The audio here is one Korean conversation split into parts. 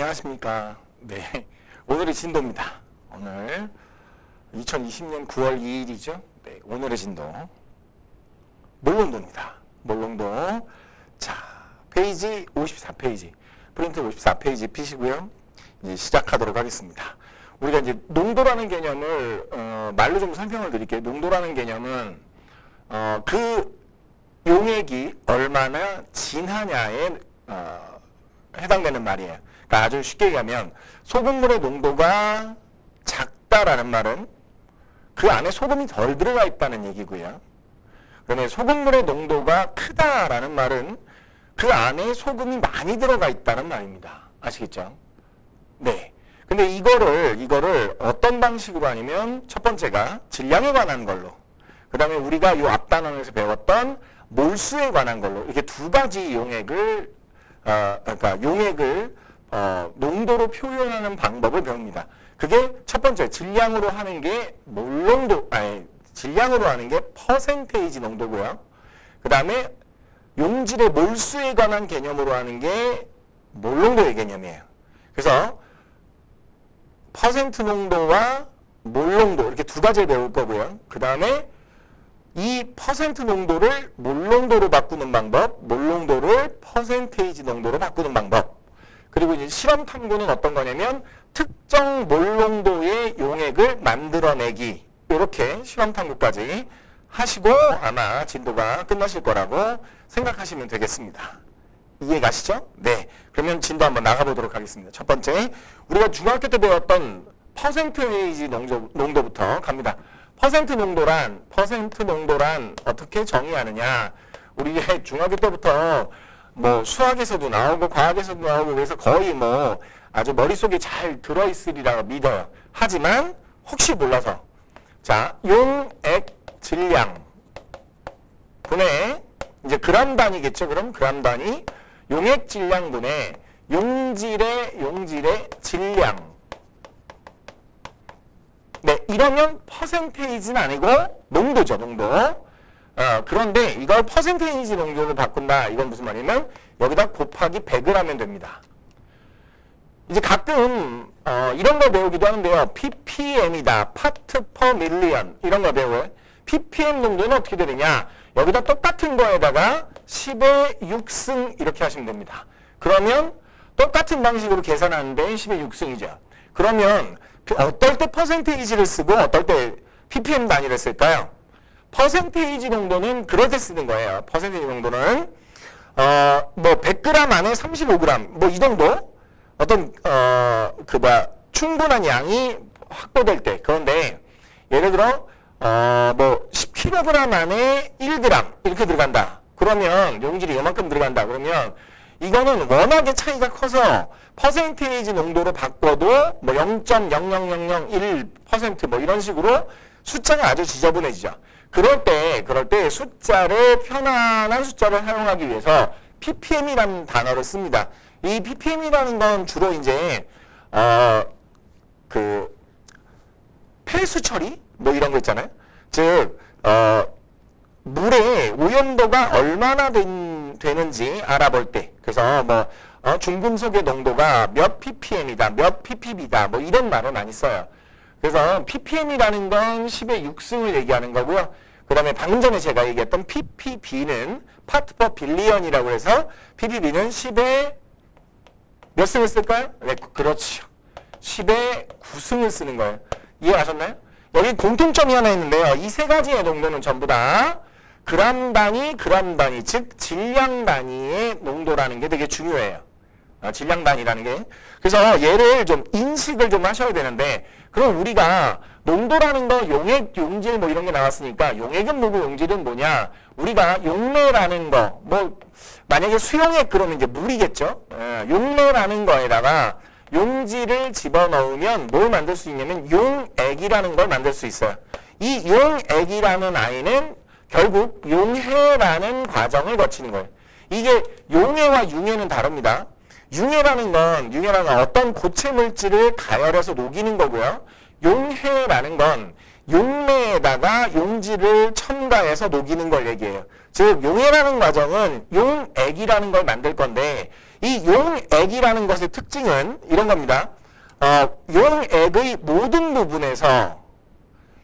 안녕하십니까. 네, 오늘의 진도입니다. 오늘 2020년 9월 2일이죠. 네, 오늘의 진도 몰롱도입니다. 몰롱도. 자, 페이지 54페이지, 프린트 54페이지 피시고요. 이제 시작하도록 하겠습니다. 우리가 이제 농도라는 개념을 말로 좀 설명을 드릴게요. 농도라는 개념은 그 용액이 얼마나 진하냐에 해당되는 말이에요. 그러니까 아주 쉽게 얘기하면 소금물의 농도가 작다라는 말은 그 안에 소금이 덜 들어가 있다는 얘기고요. 그다음에 소금물의 농도가 크다라는 말은 그 안에 소금이 많이 들어가 있다는 말입니다. 아시겠죠? 네. 근데 이거를 어떤 방식으로 하냐면 첫 번째가 질량에 관한 걸로, 그 다음에 우리가 이 앞 단원에서 배웠던 몰수에 관한 걸로 이렇게 두 가지 용액을 농도로 표현하는 방법을 배웁니다. 그게 첫 번째 질량으로 하는 게 질량으로 하는 게 퍼센테이지 농도고요. 그 다음에 용질의 몰수에 관한 개념으로 하는 게 몰농도의 개념이에요. 그래서 퍼센트 농도와 몰농도 이렇게 두 가지를 배울 거고요. 그 다음에 이 퍼센트 농도를 몰농도로 바꾸는 방법, 몰농도를 퍼센테이지 농도로 바꾸는 방법. 그리고 이제 실험 탐구는 어떤 거냐면 특정 몰농도의 용액을 만들어내기. 이렇게 실험 탐구까지 하시고 아마 진도가 끝나실 거라고 생각하시면 되겠습니다. 이해 가시죠? 네. 그러면 진도 한번 나가보도록 하겠습니다. 첫 번째, 우리가 중학교 때 배웠던 퍼센테이지 농도부터 갑니다. 퍼센트 농도란 어떻게 정의하느냐? 우리 중학교 때부터 뭐 수학에서도 나오고 과학에서도 나오고 그래서 거의 뭐 아주 머릿속에 잘 들어있으리라고 믿어요. 하지만 혹시 몰라서 자, 용액 질량 분의 이제 그람 단위겠죠. 그럼 그람 단위 용액 질량 분의 용질의 질량. 네, 이러면 퍼센테이지는 아니고 농도죠, 농도. 그런데 이걸 퍼센테이지 농도로 바꾼다. 이건 무슨 말이냐면 여기다 곱하기 100을 하면 됩니다. 이제 가끔 이런 걸 배우기도 하는데요. ppm이다, 파트 퍼 밀리언 이런 거 배워요. ppm 농도는 어떻게 되느냐? 여기다 똑같은 거에다가 10의 6승 이렇게 하시면 됩니다. 그러면 똑같은 방식으로 계산하는데 10의 6승이죠. 그러면 어떨 때 퍼센테이지를 쓰고 어떨 때 ppm 단위를 쓸까요? 퍼센테이지 농도는 그럴 때 쓰는 거예요. 퍼센테이지 농도는 뭐 100g 안에 35g 뭐 이 정도 어떤 충분한 양이 확보될 때. 그런데 예를 들어 뭐 10kg 안에 1g 이렇게 들어간다. 그러면 용질이 이만큼 들어간다. 그러면 이거는 워낙에 차이가 커서 퍼센테이지 농도로 바꿔도 뭐 0.00001% 뭐 이런 식으로 숫자가 아주 지저분해지죠. 그럴 때 편안한 숫자를 사용하기 위해서 ppm이라는 단어를 씁니다. 이 ppm이라는 건 주로 이제 폐수 처리 뭐 이런 거 있잖아요. 즉 물의 오염도가 얼마나 되는지 알아볼 때, 그래서 뭐 중금속의 농도가 몇 ppm이다, 몇 ppb다 뭐 이런 말을 많이 써요. 그래서 ppm이라는 건 10의 6승을 얘기하는 거고요. 그 다음에 방금 전에 제가 얘기했던 ppb는 파트 퍼 빌리언이라고 해서 ppb는 10의 몇 승을 쓸까요? 네, 그렇죠. 10의 9승을 쓰는 거예요. 이해하셨나요? 여기 공통점이 하나 있는데요. 이 세 가지의 농도는 전부 다 그람 단위, 즉 질량 단위의 농도라는 게 되게 중요해요. 질량 단위라는 게. 그래서 얘를 좀 인식을 좀 하셔야 되는데, 그럼 우리가 농도라는 거 용액, 용질 뭐 이런 게 나왔으니까 용액은 뭐고 용질은 뭐냐? 우리가 용매라는 거, 뭐 만약에 수용액 그러면 이제 물이겠죠. 용매라는 거에다가 용질을 집어넣으면 뭘 만들 수 있냐면 용액이라는 걸 만들 수 있어요. 이 용액이라는 아이는 결국 용해라는 과정을 거치는 거예요. 이게 용해와 융해는 다릅니다. 융해라는 건 어떤 고체 물질을 가열해서 녹이는 거고요. 용해라는 건 용매에다가 용질을 첨가해서 녹이는 걸 얘기해요. 즉 용해라는 과정은 용액이라는 걸 만들 건데 이 용액이라는 것의 특징은 이런 겁니다. 용액의 모든 부분에서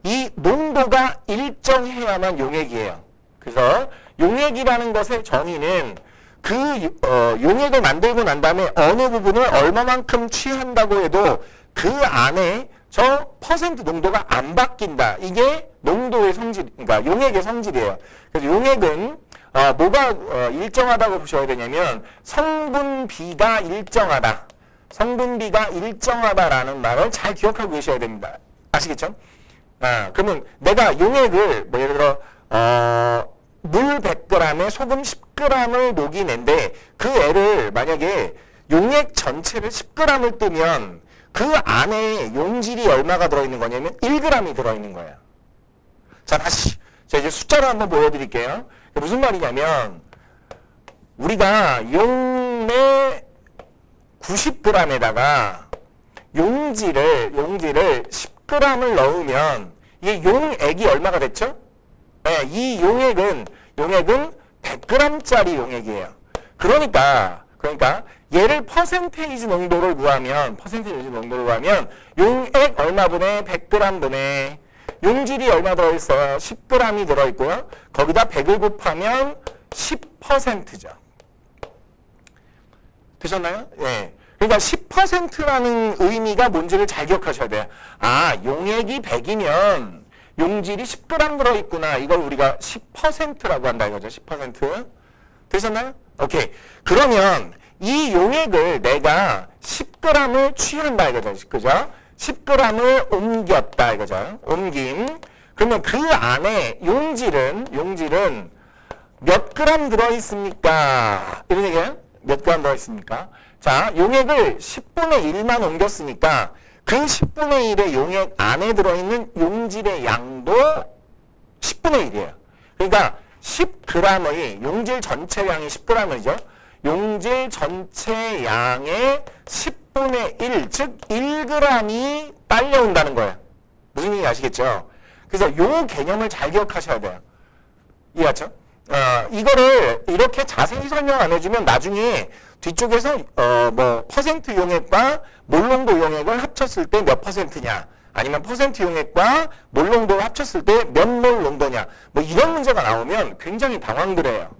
이 농도가 일정해야만 용액이에요. 그래서 용액이라는 것의 정의는 그 용액을 만들고 난 다음에 어느 부분을 얼마만큼 취한다고 해도 그 안에 저 퍼센트 농도가 안 바뀐다. 이게 농도의 성질, 그러니까 용액의 성질이에요. 그래서 용액은 뭐가 일정하다고 보셔야 되냐면 성분비가 일정하다. 성분비가 일정하다라는 말을 잘 기억하고 계셔야 됩니다. 아시겠죠? 그러면 내가 용액을 뭐 예를 들어 물 100g에 소금 10g을 녹이는데 그 애를 만약에 용액 전체를 10g을 뜨면 그 안에 용질이 얼마가 들어있는 거냐면 1g이 들어있는 거예요. 자, 다시. 자, 이제 숫자로 한번 보여드릴게요. 무슨 말이냐면, 우리가 용매 90g에다가 용질을 10g을 넣으면, 이게 용액이 얼마가 됐죠? 네, 이 용액은 100g짜리 용액이에요. 그러니까, 얘를 퍼센테이지 농도를 구하면 용액 얼마분의 100g 분의 용질이 얼마 들어있어요? 10g이 들어있고요. 거기다 100을 곱하면 10%죠. 되셨나요? 네. 그러니까 10%라는 의미가 뭔지를 잘 기억하셔야 돼요. 용액이 100이면 용질이 10g 들어있구나. 이걸 우리가 10%라고 한다 이거죠. 10%. 되셨나요? 오케이. 그러면 이 용액을 내가 10g을 취한다 이거죠. 그죠? 10g을 옮겼다 이거죠. 옮김. 그러면 그 안에 용질은 몇 g 들어있습니까? 이런 얘기예요. 몇 g 들어있습니까? 자, 용액을 10분의 1만 옮겼으니까 그 10분의 1의 용액 안에 들어있는 용질의 양도 10분의 1이에요. 그러니까 10g의 용질 전체 양이 10g이죠. 용질 전체 양의 10분의 1, 즉 1g이 딸려온다는 거예요. 무슨 얘기 아시겠죠? 그래서 요 개념을 잘 기억하셔야 돼요. 이해하죠? 이거를 이렇게 자세히 설명 안 해주면 나중에 뒤쪽에서 퍼센트 용액과 몰농도 용액을 합쳤을 때 몇 퍼센트냐, 아니면 퍼센트 용액과 몰농도를 합쳤을 때 몇 몰 농도냐, 뭐 이런 문제가 나오면 굉장히 당황들해요.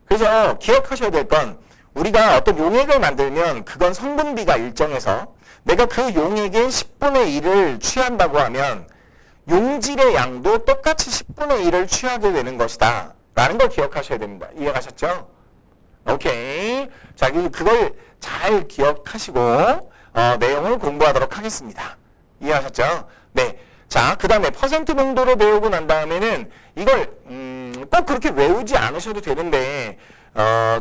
그래서 기억하셔야 될 건 우리가 어떤 용액을 만들면 그건 성분비가 일정해서 내가 그 용액의 10분의 1을 취한다고 하면 용질의 양도 똑같이 10분의 1을 취하게 되는 것이다 라는 걸 기억하셔야 됩니다. 이해가셨죠? 오케이. 자, 그걸 잘 기억하시고 내용을 공부하도록 하겠습니다. 이해하셨죠? 네. 자, 그 다음에 퍼센트 농도를 배우고 난 다음에는 이걸 꼭 그렇게 외우지 않으셔도 되는데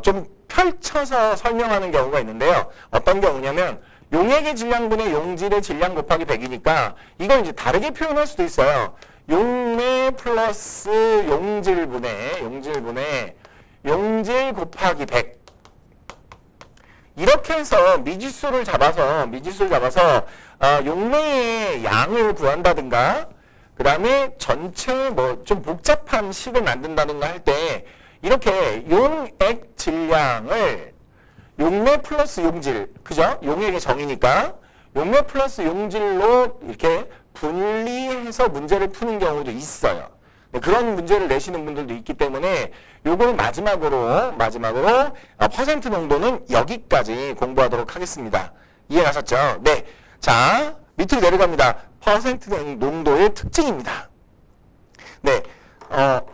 좀 펼쳐서 설명하는 경우가 있는데요. 어떤 경우냐면 용액의 질량분의 용질의 질량 곱하기 100이니까 이걸 이제 다르게 표현할 수도 있어요. 용매 플러스 용질분의 용질 곱하기 100. 이렇게 해서 미지수를 잡아서 용매의 양을 구한다든가 그 다음에 전체 뭐 좀 복잡한 식을 만든다든가 할 때 이렇게 용액 질량을 용매 플러스 용질, 그죠? 용액의 정의니까 용매 플러스 용질로 이렇게 분리해서 문제를 푸는 경우도 있어요. 그런 문제를 내시는 분들도 있기 때문에 요걸 마지막으로 퍼센트 농도는 여기까지 공부하도록 하겠습니다. 이해하셨죠? 네. 자, 밑으로 내려갑니다. 퍼센트 농도의 특징입니다. 네.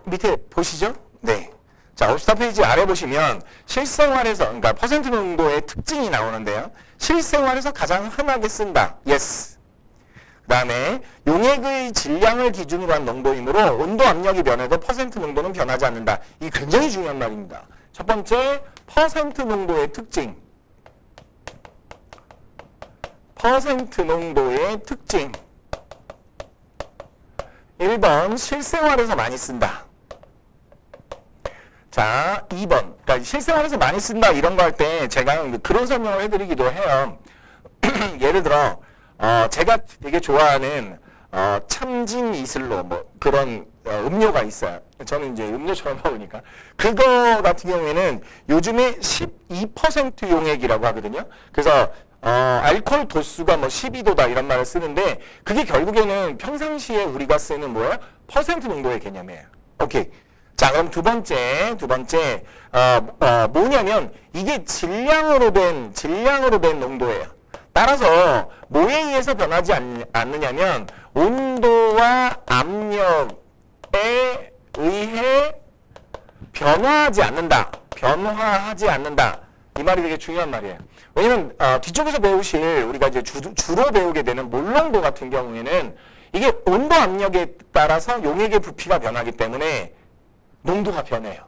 밑에 보시죠? 네. 자, 54페이지 아래 보시면 실생활에서, 그러니까 퍼센트 농도의 특징이 나오는데요. 실생활에서 가장 흔하게 쓴다. yes. 그 다음에 용액의 질량을 기준으로 한 농도이므로 온도 압력이 변해도 퍼센트 농도는 변하지 않는다. 이 굉장히 중요한 말입니다. 첫 번째, 퍼센트 농도의 특징. 퍼센트 농도의 특징. 1번, 실생활에서 많이 쓴다. 자, 2번. 그러니까 실생활에서 많이 쓴다 이런 거 할 때 제가 그런 설명을 해드리기도 해요. 예를 들어 제가 되게 좋아하는 참진 이슬로 뭐 그런 음료가 있어요. 저는 이제 음료처럼 먹으니까. 그거 같은 경우에는 요즘에 12% 용액이라고 하거든요. 그래서 알코올 도수가 뭐 12도다 이런 말을 쓰는데 그게 결국에는 평상시에 우리가 쓰는 뭐예요? 퍼센트 농도의 개념이에요. 오케이. 자, 그럼 두 번째, 뭐냐면 이게 질량으로 된 농도예요. 따라서 뭐에 의해서 변하지 않느냐면 온도와 압력에 의해 변화하지 않는다. 이 말이 되게 중요한 말이에요. 왜냐면 뒤쪽에서 배우실 우리가 이제 주로 배우게 되는 몰농도 같은 경우에는 이게 온도 압력에 따라서 용액의 부피가 변하기 때문에 농도가 변해요.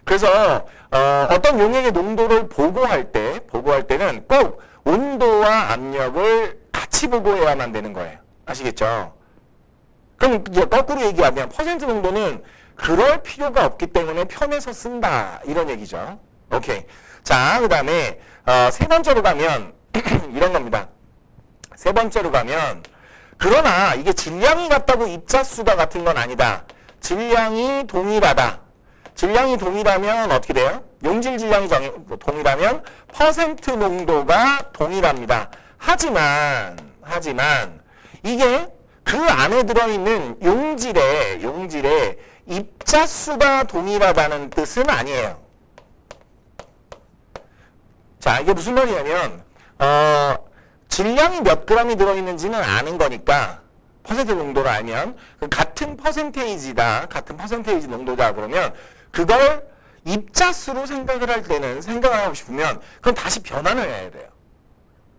그래서 어떤 용액의 농도를 보고할 때는 꼭 온도와 압력을 같이 보고해야만 되는 거예요. 아시겠죠? 그럼 이제 거꾸로 얘기하면 퍼센트 농도는 그럴 필요가 없기 때문에 편해서 쓴다 이런 얘기죠. 오케이. 자, 그 다음에 세 번째로 가면 이런 겁니다. 세 번째로 가면 그러나 이게 질량이 같다고 입자수가 같은 건 아니다. 질량이 동일하다. 질량이 동일하면 어떻게 돼요? 용질 질량이 동일하면 퍼센트 농도가 동일합니다. 하지만 이게 그 안에 들어있는 용질의 입자수가 동일하다는 뜻은 아니에요. 자, 이게 무슨 말이냐면 질량이 몇 g이 들어있는지는 아는 거니까 퍼센트 농도를 알면 같은 퍼센테이지다. 같은 퍼센테이지 농도다. 그러면 그걸 입자수로 생각을 하고 싶으면 그럼 다시 변환을 해야 돼요.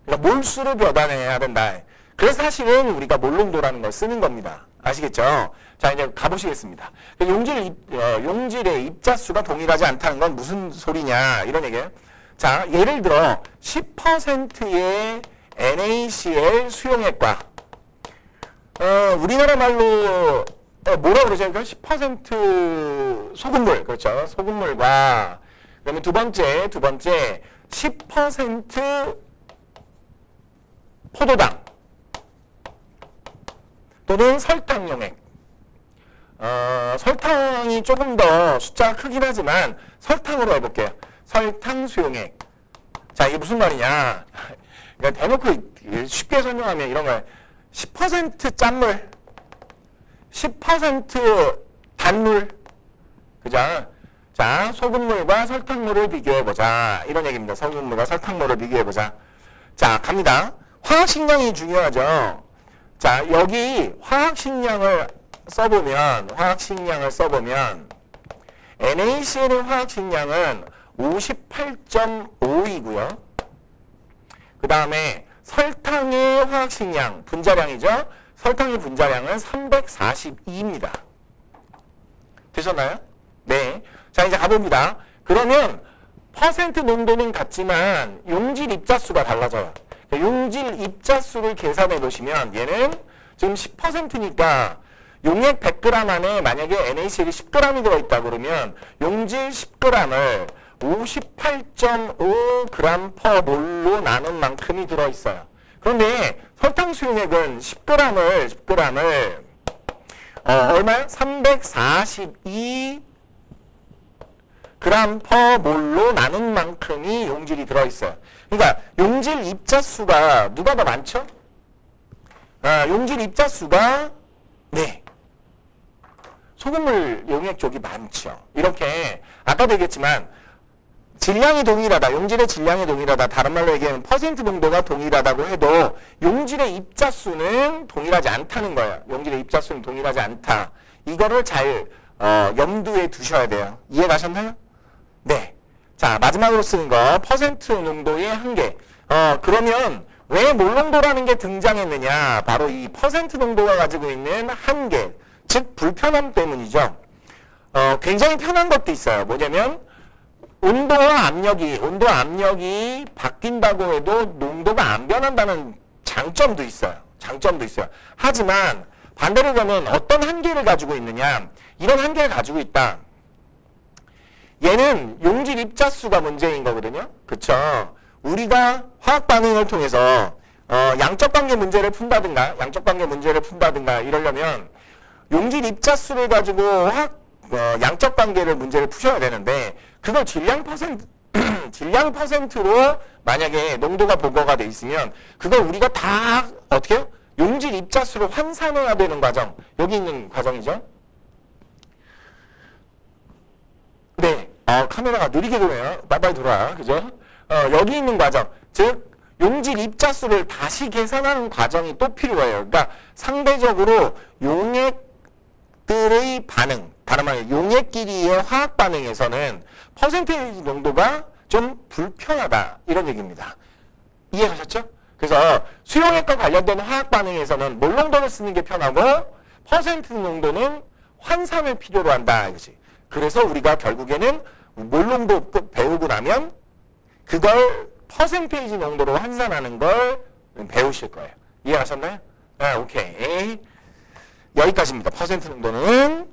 그러니까 몰수로 변환해야 된다. 그래서 사실은 우리가 몰농도라는 걸 쓰는 겁니다. 아시겠죠? 자, 이제 가보시겠습니다. 용질의 입자수가 동일하지 않다는 건 무슨 소리냐 이런 얘기예요. 자, 예를 들어 10%의 NaCl 수용액과 우리나라 말로 뭐라 그러죠? 10% 소금물, 그렇죠? 소금물과 그다음에 두 번째 10% 포도당 또는 설탕 용액. 설탕이 조금 더 숫자가 크긴 하지만 설탕으로 해볼게요. 설탕 수용액. 자, 이게 무슨 말이냐? 그러니까 대놓고 쉽게 설명하면 이런 거예요. 10% 짠물, 10% 단물, 그죠? 자, 소금물과 설탕물을 비교해보자. 이런 얘기입니다. 소금물과 설탕물을 비교해보자. 자, 갑니다. 화학식량이 중요하죠. 자, 여기 화학식량을 써보면 NaCl의 화학식량은 58.5이고요. 그 다음에 설탕의 화학식량, 분자량이죠. 설탕의 분자량은 342입니다. 되셨나요? 네. 자, 이제 가봅니다. 그러면 퍼센트 농도는 같지만 용질 입자수가 달라져요. 용질 입자수를 계산해 보시면 얘는 지금 10%니까 용액 100g 안에 만약에 NaCl이 10g이 들어있다 그러면 용질 10g을 58.5g/몰로 나눈 만큼이 들어있어요. 그런데 설탕 수용액은 10g을 얼마요? 342g/몰로 나눈 만큼이 용질이 들어있어요. 그러니까 용질 입자수가 누가 더 많죠? 용질 입자수가 소금물 용액 쪽이 많죠. 이렇게 아까도 얘기했지만 질량이 동일하다. 용질의 질량이 동일하다. 다른 말로 얘기하면 퍼센트 농도가 동일하다고 해도 용질의 입자수는 동일하지 않다는 거예요. 용질의 입자수는 동일하지 않다. 이거를 잘 염두에 두셔야 돼요. 이해 가셨나요? 네. 자, 마지막으로 쓰는 거 퍼센트 농도의 한계. 그러면 왜 몰농도라는 게 등장했느냐? 바로 이 퍼센트 농도가 가지고 있는 한계, 즉 불편함 때문이죠. 굉장히 편한 것도 있어요. 뭐냐면 온도와 압력이 바뀐다고 해도 농도가 안 변한다는 장점도 있어요. 하지만 반대로 가면 어떤 한계를 가지고 있느냐? 이런 한계를 가지고 있다. 얘는 용질 입자수가 문제인 거거든요. 그쵸? 우리가 화학 반응을 통해서 양적 관계 문제를 푼다든가 이러려면 용질 입자수를 가지고 양적 관계를 문제를 푸셔야 되는데 그걸 질량 퍼센트로 만약에 농도가 보고가 돼 있으면 그걸 우리가 다 어떻게 해요? 용질 입자수로 환산해야 되는 과정. 여기 있는 과정이죠. 네. 카메라가 느리게 도네요. 빨리 돌아. 그죠? 여기 있는 과정. 즉, 용질 입자수를 다시 계산하는 과정이 또 필요해요. 그러니까 상대적으로 용액들의 반응, 다른 말로 용액끼리의 화학 반응에서는 퍼센테이지 농도가 좀 불편하다. 이런 얘기입니다. 이해하셨죠? 그래서 수용액과 관련된 화학 반응에서는 몰 농도를 쓰는 게 편하고 퍼센트 농도는 환산을 필요로 한다. 이거지. 그래서 우리가 결국에는 몰 농도 배우고 나면 그걸 퍼센테이지 농도로 환산하는 걸 배우실 거예요. 이해하셨나요? 오케이. 여기까지입니다. 퍼센트 농도는.